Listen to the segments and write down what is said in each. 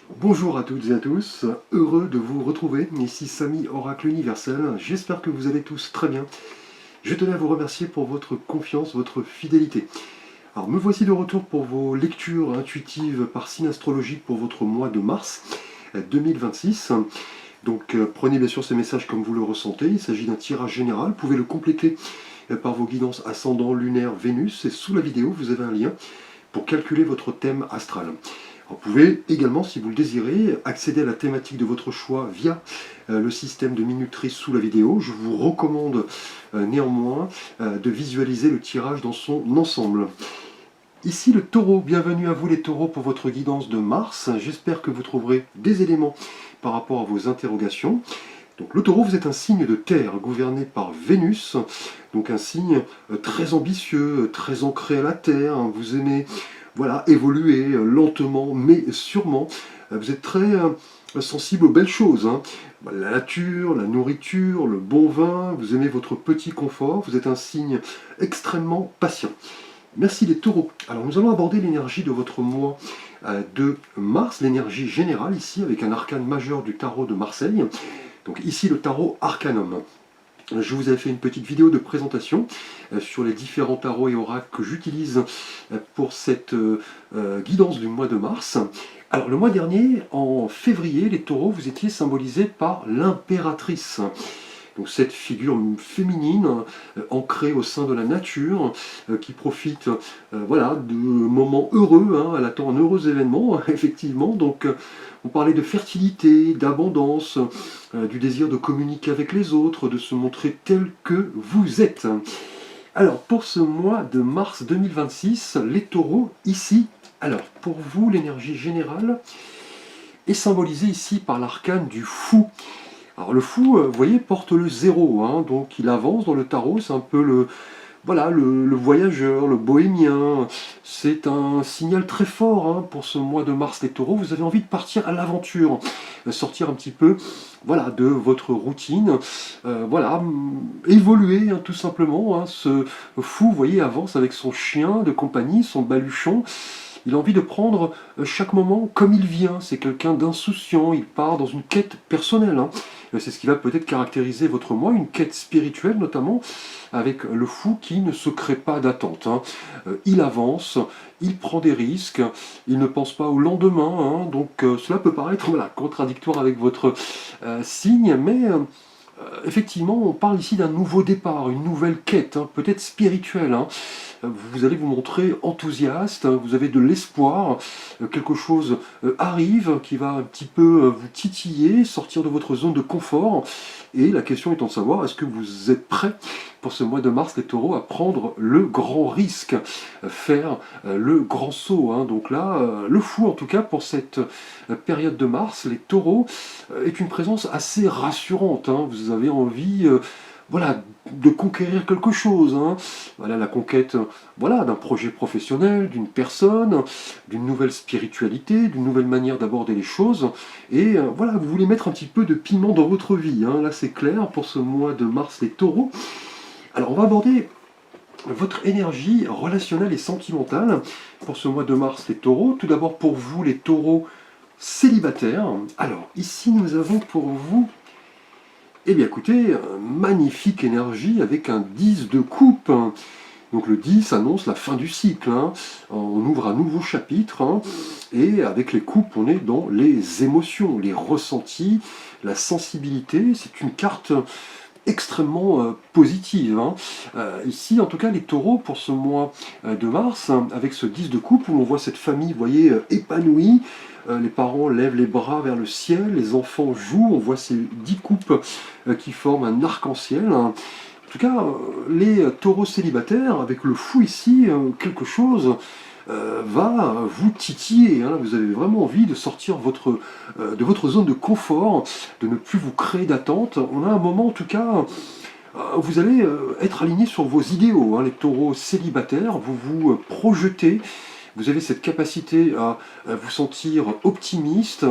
Bonjour à toutes et à tous, heureux de vous retrouver, ici Samy Oracle Universel, j'espère que vous allez tous très bien. Je tenais à vous remercier pour votre confiance, votre fidélité. Alors me voici de retour pour vos lectures intuitives par signe astrologique pour votre mois de mars 2026. Donc prenez bien sûr ces messages comme vous le ressentez, il s'agit d'un tirage général, vous pouvez le compléter par vos guidances ascendant, lunaire, Vénus, et sous la vidéo vous avez un lien pour calculer votre thème astral. Vous pouvez également, si vous le désirez, accéder à la thématique de votre choix via le système de minuterie sous la vidéo. Je vous recommande néanmoins de visualiser le tirage dans son ensemble. Ici le taureau, bienvenue à vous les taureaux pour votre guidance de mars. J'espère que vous trouverez des éléments par rapport à vos interrogations. Donc le taureau, vous êtes un signe de terre gouverné par Vénus, donc un signe très ambitieux, très ancré à la terre. Vous aimez évoluer lentement mais sûrement. Vous êtes très sensible aux belles choses. La nature, la nourriture, le bon vin, vous aimez votre petit confort, vous êtes un signe extrêmement patient. Merci les taureaux. Alors nous allons aborder l'énergie de votre mois de mars, l'énergie générale ici avec un arcane majeur du tarot de Marseille. Donc ici le tarot Arcanum. Je vous avais fait une petite vidéo de présentation sur les différents tarots et oracles que j'utilise pour cette guidance du mois de mars. Alors le mois dernier, en février, les taureaux, vous étiez symbolisés par l'impératrice. Donc cette figure féminine, ancrée au sein de la nature, qui profite de moments heureux, elle attend un heureux événement, effectivement. Donc on parlait de fertilité, d'abondance, du désir de communiquer avec les autres, de se montrer tel que vous êtes. Alors pour ce mois de mars 2026, les taureaux, ici, alors pour vous l'énergie générale est symbolisée ici par l'arcane du fou. Alors le fou, vous voyez, porte le 0, donc il avance dans le tarot, c'est un peu le voyageur, le bohémien. C'est un signal très fort pour ce mois de mars les taureaux, vous avez envie de partir à l'aventure, sortir un petit peu de votre routine, évoluer tout simplement. Ce fou, vous voyez, avance avec son chien de compagnie, son baluchon. Il a envie de prendre chaque moment comme il vient. C'est quelqu'un d'insouciant, il part dans une quête personnelle. C'est ce qui va peut-être caractériser votre mois, une quête spirituelle notamment, avec le fou qui ne se crée pas d'attente. Il avance, il prend des risques, il ne pense pas au lendemain. Donc cela peut paraître contradictoire avec votre signe, mais effectivement, on parle ici d'un nouveau départ, une nouvelle quête, peut-être spirituelle. Vous allez vous montrer enthousiaste, vous avez de l'espoir, quelque chose arrive qui va un petit peu vous titiller, sortir de votre zone de confort. Et la question étant de savoir, est-ce que vous êtes prêt pour ce mois de mars, les taureaux, à prendre le grand risque, faire le grand saut. Donc là, le fou, en tout cas, pour cette période de mars, les taureaux, est une présence assez rassurante. Vous avez envie de conquérir quelque chose. La conquête d'un projet professionnel, d'une personne, d'une nouvelle spiritualité, d'une nouvelle manière d'aborder les choses. Et vous voulez mettre un petit peu de piment dans votre vie. Là, c'est clair pour ce mois de mars, les taureaux. Alors, on va aborder votre énergie relationnelle et sentimentale pour ce mois de mars, les taureaux. Tout d'abord, pour vous, les taureaux célibataires. Alors, ici, nous avons pour vous écoutez, magnifique énergie avec un 10 de coupe. Donc le 10 annonce la fin du cycle. On ouvre un nouveau chapitre. Et avec les coupes, on est dans les émotions, les ressentis, la sensibilité. C'est une carte extrêmement positive. Ici, en tout cas, les taureaux, pour ce mois de mars, avec ce 10 de coupe, où on voit cette famille, vous voyez, épanouie. Les parents lèvent les bras vers le ciel, les enfants jouent, on voit ces 10 coupes qui forment un arc-en-ciel. En tout cas, les taureaux célibataires, avec le fou ici, quelque chose va vous titiller. Vous avez vraiment envie de sortir de votre zone de confort, de ne plus vous créer d'attente. On a un moment, en tout cas, vous allez être aligné sur vos idéaux. Les taureaux célibataires, vous vous projetez. Vous avez cette capacité à vous sentir optimiste,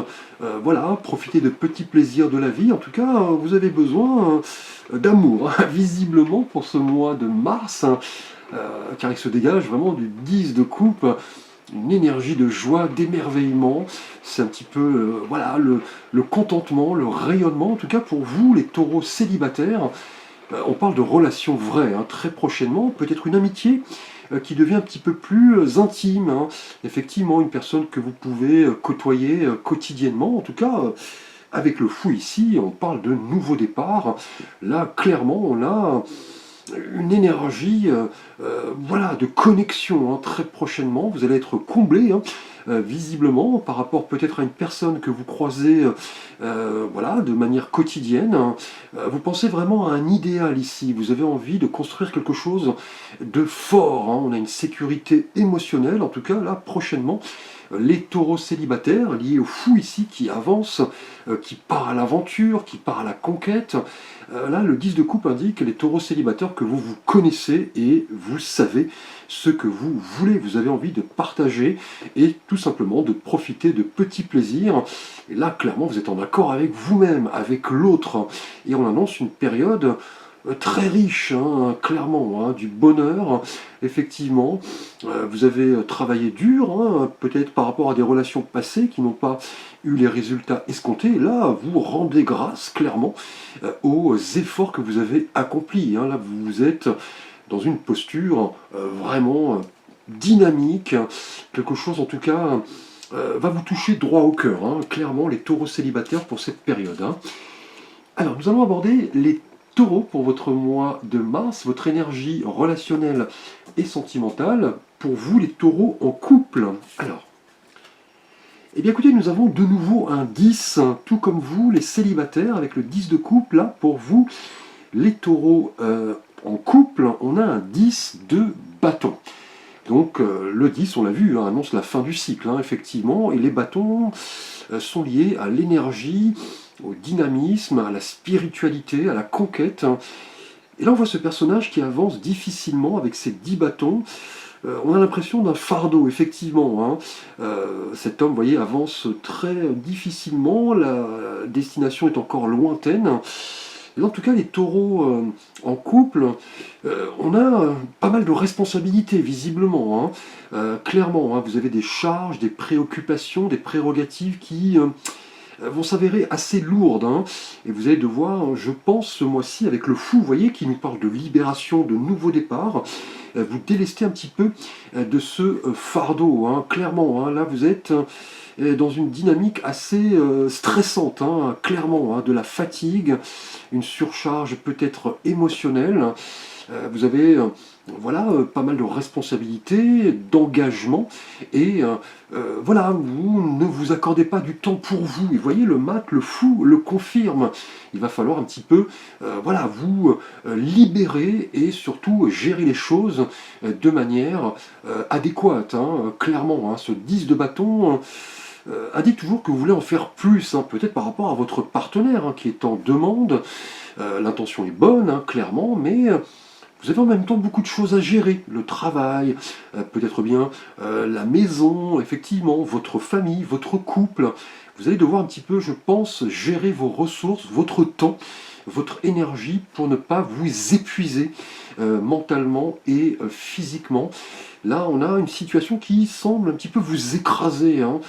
profiter de petits plaisirs de la vie. En tout cas, vous avez besoin d'amour, visiblement, pour ce mois de mars, car il se dégage vraiment du 10 de coupe. une énergie de joie, d'émerveillement. C'est un petit peu voilà, le contentement, le rayonnement. En tout cas, pour vous, les taureaux célibataires, on parle de relations vraies, hein, très prochainement. Peut-être une amitié qui devient un petit peu plus intime. Hein. Effectivement, une personne que vous pouvez côtoyer quotidiennement. En tout cas, avec le fou ici, on parle de nouveau départ. Là, clairement, on a une énergie voilà, de connexion hein, très prochainement. Vous allez être comblé hein, visiblement par rapport peut-être à une personne que vous croisez voilà, de manière quotidienne. Vous pensez vraiment à un idéal ici. Vous avez envie de construire quelque chose de fort. Hein. On a une sécurité émotionnelle, en tout cas là prochainement. Les taureaux célibataires liés au fou ici qui avance, qui part à l'aventure, qui part à la conquête. Là, le 10 de coupe indique les taureaux célibataires que vous vous connaissez et vous savez ce que vous voulez. Vous avez envie de partager et tout simplement de profiter de petits plaisirs. Et là, clairement, vous êtes en accord avec vous-même, avec l'autre. Et on annonce une période très riche, hein, clairement, hein, du bonheur, effectivement. Vous avez travaillé dur, hein, peut-être par rapport à des relations passées qui n'ont pas eu les résultats escomptés. Et là, vous rendez grâce, clairement, aux efforts que vous avez accomplis. Hein. Là, vous êtes dans une posture vraiment dynamique, quelque chose en tout cas va vous toucher droit au cœur, hein, clairement, les taureaux célibataires pour cette période. Hein. Alors, nous allons aborder les taureaux pour votre mois de mars, votre énergie relationnelle et sentimentale. Pour vous, les taureaux en couple. Alors, eh bien écoutez, nous avons de nouveau un 10, tout comme vous, les célibataires, avec le 10 de couple. Là, pour vous, les taureaux en couple, on a un 10 de bâton. Donc le 10, on l'a vu, hein, annonce la fin du cycle, hein, effectivement, et les bâtons sont liés à l'énergie, au dynamisme, à la spiritualité, à la conquête. Et là, on voit ce personnage qui avance difficilement avec ses 10 bâtons. On a l'impression d'un fardeau, effectivement. Hein. Cet homme, vous voyez, avance très difficilement, la destination est encore lointaine. Et en tout cas, les taureaux en couple, on a pas mal de responsabilités, visiblement. Hein. Clairement, hein, vous avez des charges, des préoccupations, des prérogatives qui vont s'avérer assez lourdes. Hein. Et vous allez devoir, je pense, ce mois-ci, avec le fou, vous voyez, qui nous parle de libération, de nouveau départ, vous délester un petit peu de ce fardeau. Hein. Clairement, hein, là, vous êtes dans une dynamique assez stressante, hein, clairement, hein, de la fatigue, une surcharge peut-être émotionnelle. Vous avez voilà, pas mal de responsabilités, d'engagement, et voilà, vous ne vous accordez pas du temps pour vous. Et vous voyez, le mat, le fou, le confirme. Il va falloir un petit peu voilà, vous libérer et surtout gérer les choses de manière adéquate. Hein, clairement, hein, ce 10 de bâton indique toujours que vous voulez en faire plus, hein, peut-être par rapport à votre partenaire hein, qui est en demande. L'intention est bonne, hein, clairement, mais vous avez en même temps beaucoup de choses à gérer. Le travail, peut-être bien la maison, effectivement, votre famille, votre couple. Vous allez devoir un petit peu, je pense, gérer vos ressources, votre temps, votre énergie pour ne pas vous épuiser mentalement et physiquement. Là, on a une situation qui semble un petit peu vous écraser. Hein.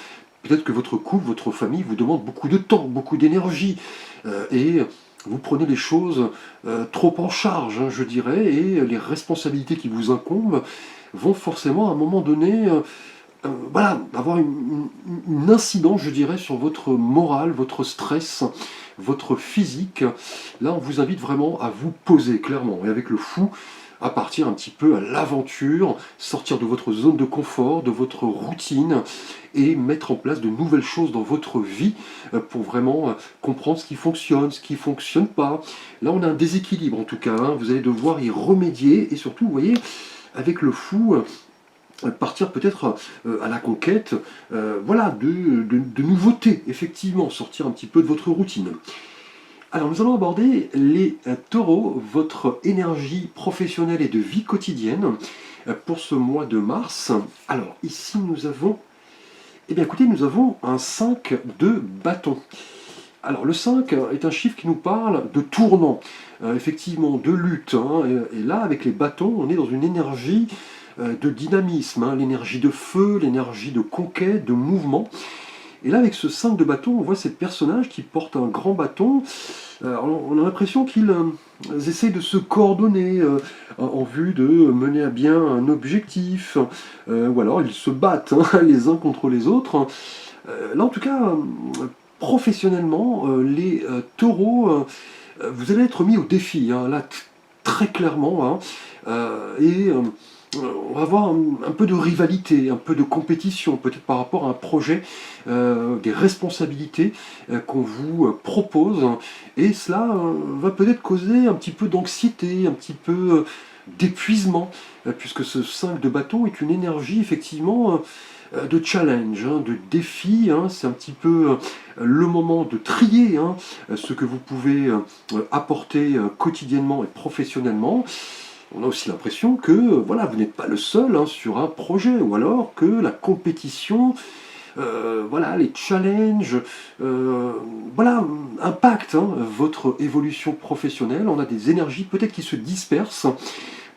Peut-être que votre couple, votre famille vous demande beaucoup de temps, beaucoup d'énergie. Et vous prenez les choses trop en charge, hein, je dirais, et les responsabilités qui vous incombent vont forcément à un moment donné voilà, avoir une incidence, je dirais, sur votre morale, votre stress, votre physique. Là, on vous invite vraiment à vous poser, clairement, et avec le fou, à partir un petit peu à l'aventure, sortir de votre zone de confort, de votre routine, et mettre en place de nouvelles choses dans votre vie pour vraiment comprendre ce qui fonctionne pas. Là, on a un déséquilibre en tout cas, hein. Vous allez devoir y remédier, et surtout, vous voyez, avec le fou, partir peut-être à la conquête voilà, de nouveautés, effectivement, sortir un petit peu de votre routine. Alors nous allons aborder les taureaux, votre énergie professionnelle et de vie quotidienne pour ce mois de mars. Alors ici nous avons, eh bien écoutez, nous avons un 5 de bâton. Alors le 5 est un chiffre qui nous parle de tournant, effectivement de lutte. Hein, et là avec les bâtons on est dans une énergie de dynamisme, hein, l'énergie de feu, l'énergie de conquête, de mouvement. Et là, avec ce 5 de bâton, on voit ces personnages qui portent un grand bâton. On a l'impression qu'ils essayent de se coordonner en vue de mener à bien un objectif. Ou alors ils se battent hein, les uns contre les autres. Là, en tout cas, professionnellement, les taureaux, vous allez être mis au défi, hein, là, très clairement. Hein, on va avoir un peu de rivalité, un peu de compétition, peut-être par rapport à un projet, des responsabilités qu'on vous propose. Et cela va peut-être causer un petit peu d'anxiété, un petit peu d'épuisement, puisque ce 5 de bâton est une énergie effectivement de challenge, hein, de défi. Hein, c'est un petit peu le moment de trier hein, ce que vous pouvez apporter quotidiennement et professionnellement. On a aussi l'impression que voilà, vous n'êtes pas le seul hein, sur un projet, ou alors que la compétition, voilà, les challenges, voilà, impactent hein, votre évolution professionnelle. On a des énergies peut-être qui se dispersent,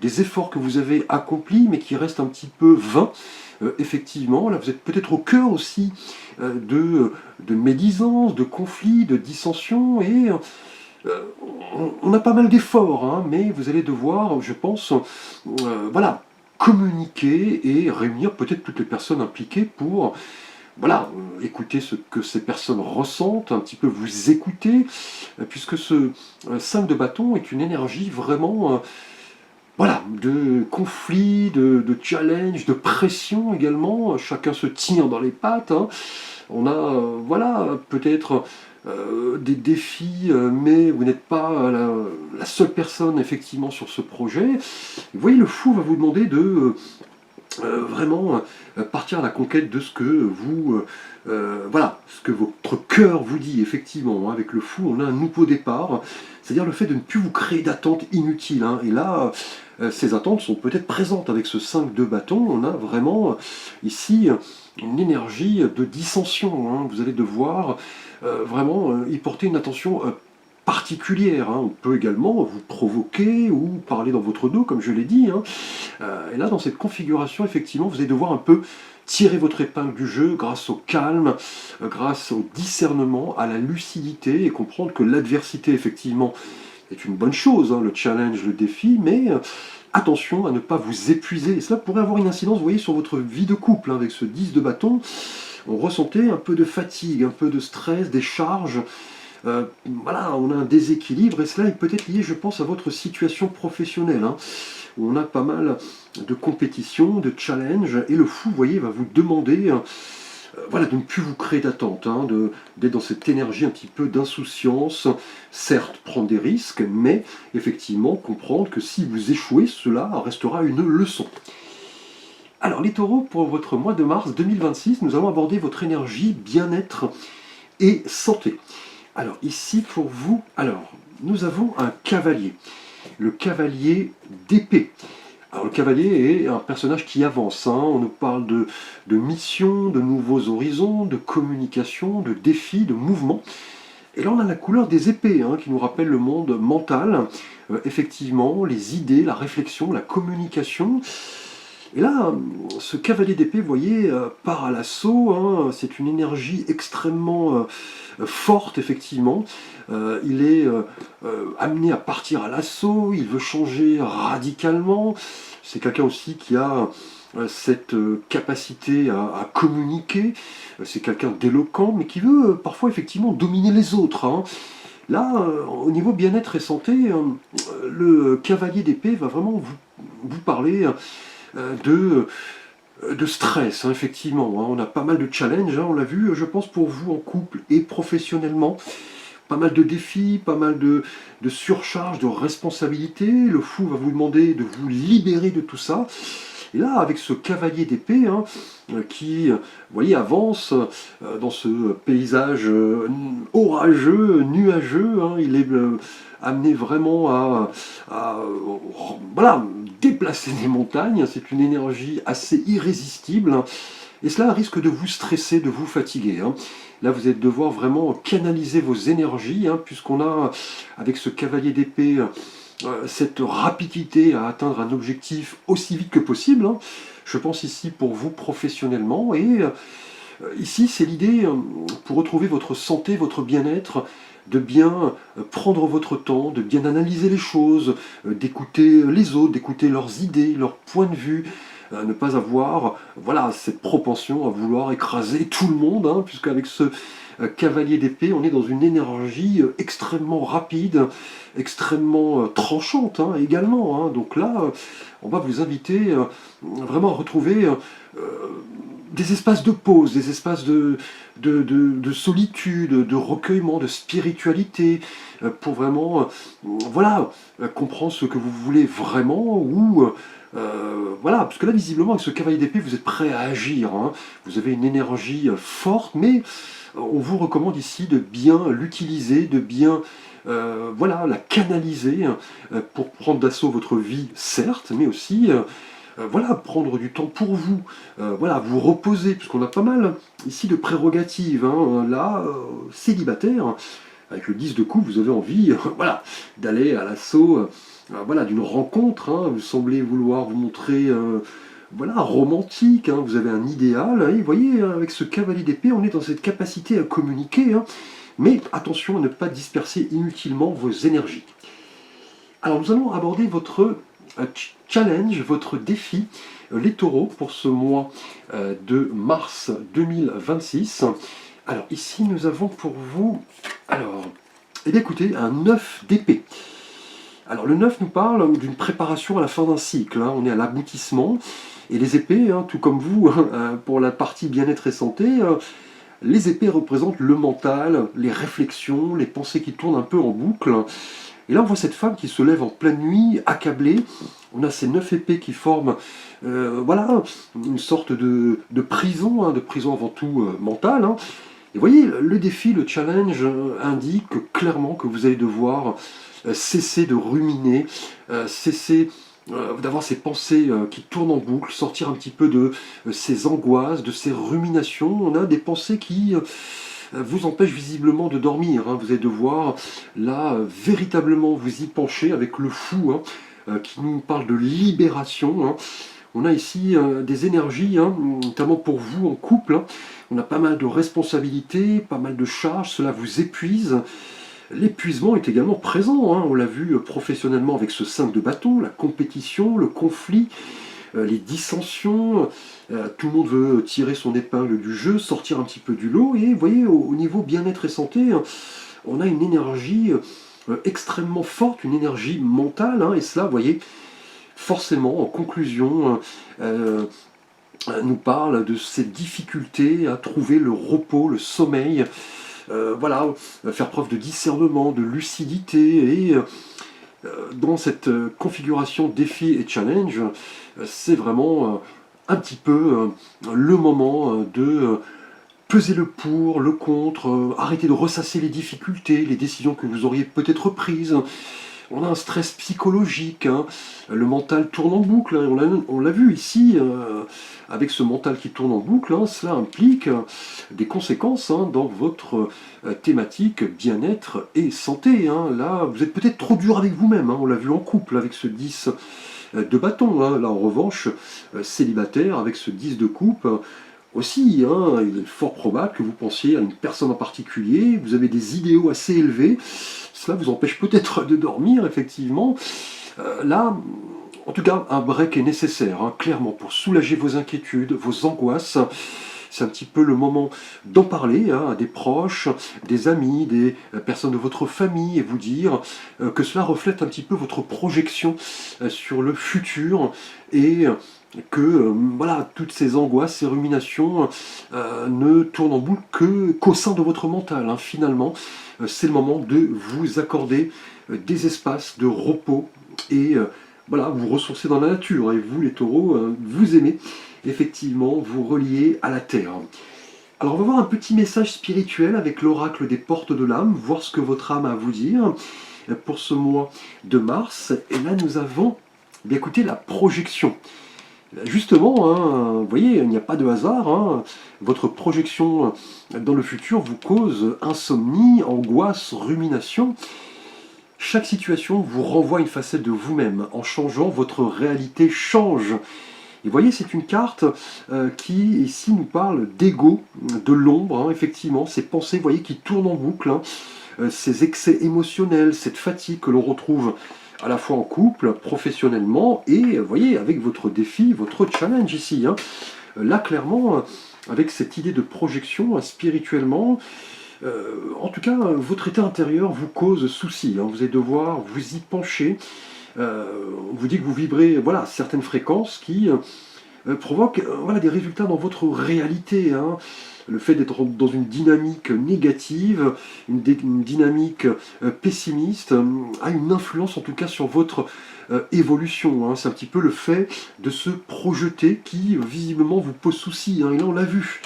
des efforts que vous avez accomplis, mais qui restent un petit peu vains. Effectivement, là vous êtes peut-être au cœur aussi de médisance, de conflits, de dissensions, et on a pas mal d'efforts, hein, mais vous allez devoir, je pense, voilà, communiquer et réunir peut-être toutes les personnes impliquées pour voilà, écouter ce que ces personnes ressentent, un petit peu vous écouter, puisque ce 5 de bâton est une énergie vraiment voilà, de conflit, de challenge, de pression également. Chacun se tire dans les pattes. Hein. On a voilà, peut-être des défis, mais vous n'êtes pas la seule personne effectivement sur ce projet. Vous voyez, le fou va vous demander de vraiment partir à la conquête de ce que vous voilà, ce que votre cœur vous dit effectivement. Hein. Avec le fou, on a un nouveau départ, c'est-à-dire le fait de ne plus vous créer d'attentes inutiles. Hein. Et là, ces attentes sont peut-être présentes avec ce 5 de bâton. On a vraiment ici une énergie de dissension. Hein. Vous allez devoir vraiment y porter une attention particulière. Hein. On peut également vous provoquer ou parler dans votre dos, comme je l'ai dit. Hein. Et là, dans cette configuration, effectivement, vous allez devoir un peu tirer votre épingle du jeu grâce au calme, grâce au discernement, à la lucidité, et comprendre que l'adversité, effectivement, est une bonne chose, hein, le challenge, le défi, mais attention à ne pas vous épuiser. Et cela pourrait avoir une incidence, vous voyez, sur votre vie de couple, hein, avec ce 10 de bâton. On ressentait un peu de fatigue, un peu de stress, des charges. Voilà, on a un déséquilibre, et cela est peut-être lié, je pense, à votre situation professionnelle, hein, où on a pas mal de compétitions, de challenges, et le fou, vous voyez, va vous demander voilà, de ne plus vous créer d'attente, hein, d'être dans cette énergie un petit peu d'insouciance, certes prendre des risques, mais effectivement comprendre que si vous échouez, cela restera une leçon. Alors les taureaux, pour votre mois de mars 2026, nous allons aborder votre énergie, bien-être et santé. Alors ici pour vous, alors nous avons un cavalier, le cavalier d'épée. Alors le cavalier est un personnage qui avance, hein. On nous parle de mission, de nouveaux horizons, de communication, de défis, de mouvement. Et là on a la couleur des épées, hein, qui nous rappelle le monde mental, effectivement, les idées, la réflexion, la communication. Et là, ce cavalier d'épée, vous voyez, part à l'assaut, hein. C'est une énergie extrêmement forte, effectivement. Il est amené à partir à l'assaut, il veut changer radicalement. C'est quelqu'un aussi qui a cette capacité à communiquer. C'est quelqu'un d'éloquent, mais qui veut parfois, effectivement, dominer les autres. Hein. Là, au niveau bien-être et santé, le cavalier d'épée va vraiment vous parler de stress, hein, effectivement. Hein. On a pas mal de challenges, hein, on l'a vu, je pense, pour vous en couple et professionnellement. Pas mal de défis, pas mal de surcharge, de responsabilités. Le fou va vous demander de vous libérer de tout ça. Et là, avec ce cavalier d'épée, hein, qui, vous voyez, avance dans ce paysage orageux, nuageux, hein, il est amené vraiment à voilà, déplacer des montagnes. C'est une énergie assez irrésistible, hein, et cela risque de vous stresser, de vous fatiguer. Hein. Là, vous allez devoir vraiment canaliser vos énergies, hein, puisqu'on a, avec ce cavalier d'épée, cette rapidité à atteindre un objectif aussi vite que possible, hein. Je pense ici pour vous professionnellement, et ici c'est l'idée, pour retrouver votre santé, votre bien-être, de bien prendre votre temps, de bien analyser les choses, d'écouter les autres, d'écouter leurs idées, leurs points de vue, ne pas avoir voilà, cette propension à vouloir écraser tout le monde, hein, puisqu'avec ce cavalier d'épée, on est dans une énergie extrêmement rapide, extrêmement tranchante, hein, également, hein. Donc là, on va vous inviter vraiment à retrouver des espaces de pause, des espaces de solitude, de recueillement, de spiritualité, pour vraiment voilà, comprendre ce que vous voulez vraiment, ou voilà, parce que là, visiblement, avec ce cavalier d'épée, vous êtes prêt à agir, hein. Vous avez une énergie forte, mais on vous recommande ici de bien l'utiliser, de bien voilà, la canaliser, pour prendre d'assaut votre vie, certes, mais aussi voilà, prendre du temps pour vous, voilà, vous reposer, puisqu'on a pas mal ici de prérogatives, hein. Là, célibataire, avec le 10 de coupe, vous avez envie voilà, d'aller à l'assaut voilà, d'une rencontre, hein. Vous semblez vouloir vous montrer voilà, romantique, hein. Vous avez un idéal, et vous voyez, avec ce cavalier d'épée, on est dans cette capacité à communiquer, hein. Mais attention à ne pas disperser inutilement vos énergies. Alors nous allons aborder votre challenge, votre défi, les taureaux, pour ce mois de mars 2026. Alors ici nous avons pour vous, alors, eh bien écoutez, un 9 d'épée. Alors le 9 nous parle d'une préparation à la fin d'un cycle, hein. On est à l'aboutissement, et les épées, hein, tout comme vous, pour la partie bien-être et santé, les épées représentent le mental, les réflexions, les pensées qui tournent un peu en boucle. Et là, on voit cette femme qui se lève en pleine nuit, accablée. On a ces 9 épées qui forment voilà, une sorte de prison, hein, de prison avant tout mentale, hein. Et vous voyez, le défi, le challenge indique clairement que vous allez devoir cesser de ruminer, cesser d'avoir ces pensées qui tournent en boucle, sortir un petit peu de ces angoisses, de ces ruminations. On a des pensées qui vous empêchent visiblement de dormir, hein. Vous allez devoir là véritablement vous y pencher avec le fou, hein, qui nous parle de libération, hein. On a ici des énergies, hein, notamment pour vous en couple, hein. On a pas mal de responsabilités, pas mal de charges, cela vous épuise. L'épuisement est également présent, hein. On l'a vu professionnellement avec ce 5 de bâton, la compétition, le conflit, les dissensions. Tout le monde veut tirer son épingle du jeu, sortir un petit peu du lot. Et vous voyez, au niveau bien-être et santé, on a une énergie extrêmement forte, une énergie mentale, hein. Et cela, vous voyez, forcément, en conclusion, nous parle de ces difficultés à trouver le repos, le sommeil, voilà, faire preuve de discernement, de lucidité. Et dans cette configuration défi et challenge, c'est vraiment un petit peu le moment de peser le pour, le contre, arrêter de ressasser les difficultés, les décisions que vous auriez peut-être prises. On a un stress psychologique, hein. Le mental tourne en boucle, hein. On l'a vu ici, avec ce mental qui tourne en boucle, hein. Cela implique des conséquences, hein, dans votre thématique bien-être et santé, hein. Là, vous êtes peut-être trop dur avec vous-même, hein. On l'a vu en couple avec ce 10 de bâton, hein. Là, en revanche, célibataire avec ce 10 de coupe, aussi, hein, il est fort probable que vous pensiez à une personne en particulier, vous avez des idéaux assez élevés, cela vous empêche peut-être de dormir, effectivement. Là, en tout cas, un break est nécessaire, hein, clairement, pour soulager vos inquiétudes, vos angoisses. C'est un petit peu le moment d'en parler, hein, à des proches, des amis, des personnes de votre famille, et vous dire que cela reflète un petit peu votre projection sur le futur, et que voilà, toutes ces angoisses, ces ruminations ne tournent en boucle qu'au sein de votre mental, hein. Finalement, c'est le moment de vous accorder des espaces de repos, et voilà, vous ressourcer dans la nature. Et vous, les taureaux, vous aimez effectivement vous relier à la terre. Alors on va voir un petit message spirituel avec l'oracle des portes de l'âme, voir ce que votre âme a à vous dire pour ce mois de mars. Et là nous avons, eh bien, écoutez, la projection. Justement, hein, vous voyez, il n'y a pas de hasard, hein. Votre projection dans le futur vous cause insomnie, angoisse, rumination. Chaque situation vous renvoie à une facette de vous-même. En changeant, votre réalité change. Et vous voyez, c'est une carte qui, ici, nous parle d'ego, de l'ombre, hein, effectivement, ces pensées, vous voyez, qui tournent en boucle, hein, ces excès émotionnels, cette fatigue que l'on retrouve à la fois en couple, professionnellement, et, vous voyez, avec votre défi, votre challenge ici. Hein. Là, clairement, avec cette idée de projection, spirituellement, en tout cas, votre état intérieur vous cause souci. Hein. Vous allez devoir vous y pencher. On vous dit que vous vibrez voilà, certaines fréquences qui provoquent voilà, des résultats dans votre réalité. Hein. Le fait d'être dans une dynamique négative, une dynamique pessimiste, a une influence en tout cas sur votre évolution. Hein. C'est un petit peu le fait de se projeter qui visiblement vous pose souci. Hein. Et là on l'a vu.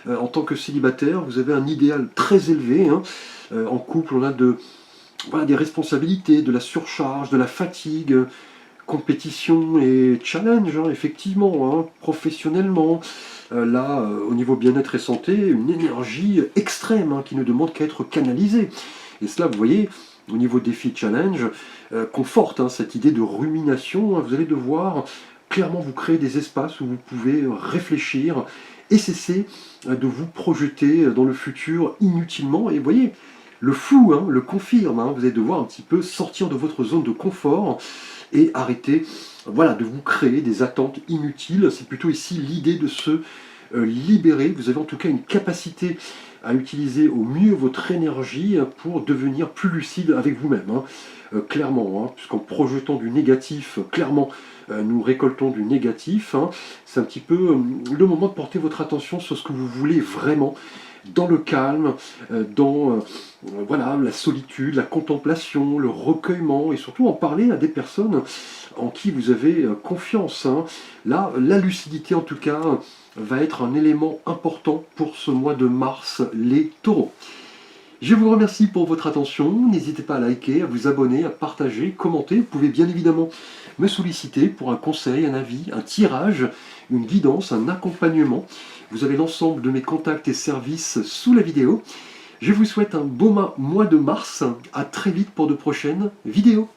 En tant que célibataire, vous avez un idéal très élevé. Hein. En couple, on a voilà, des responsabilités, de la surcharge, de la fatigue, compétition et challenge, hein, effectivement, hein, professionnellement. Là, au niveau bien-être et santé, une énergie extrême hein, qui ne demande qu'à être canalisée. Et cela, vous voyez, au niveau défi challenge, conforte hein, cette idée de rumination. Hein, vous allez devoir clairement vous créer des espaces où vous pouvez réfléchir et cesser de vous projeter dans le futur inutilement. Et vous voyez, le fou hein, le confirme, hein, vous allez devoir un petit peu sortir de votre zone de confort et arrêter voilà, de vous créer des attentes inutiles. C'est plutôt ici l'idée de se libérer. Vous avez en tout cas une capacité à utiliser au mieux votre énergie pour devenir plus lucide avec vous-même. Hein. Clairement, hein, puisqu'en projetant du négatif, clairement, nous récoltons du négatif. Hein. C'est un petit peu le moment de porter votre attention sur ce que vous voulez vraiment, dans le calme, dans voilà, la solitude, la contemplation, le recueillement, et surtout en parler à des personnes en qui vous avez confiance. Hein. Là, la lucidité, en tout cas, va être un élément important pour ce mois de mars, les taureaux. Je vous remercie pour votre attention. N'hésitez pas à liker, à vous abonner, à partager, commenter. Vous pouvez bien évidemment me solliciter pour un conseil, un avis, un tirage, une guidance, un accompagnement. Vous avez l'ensemble de mes contacts et services sous la vidéo. Je vous souhaite un beau mois de mars. À très vite pour de prochaines vidéos.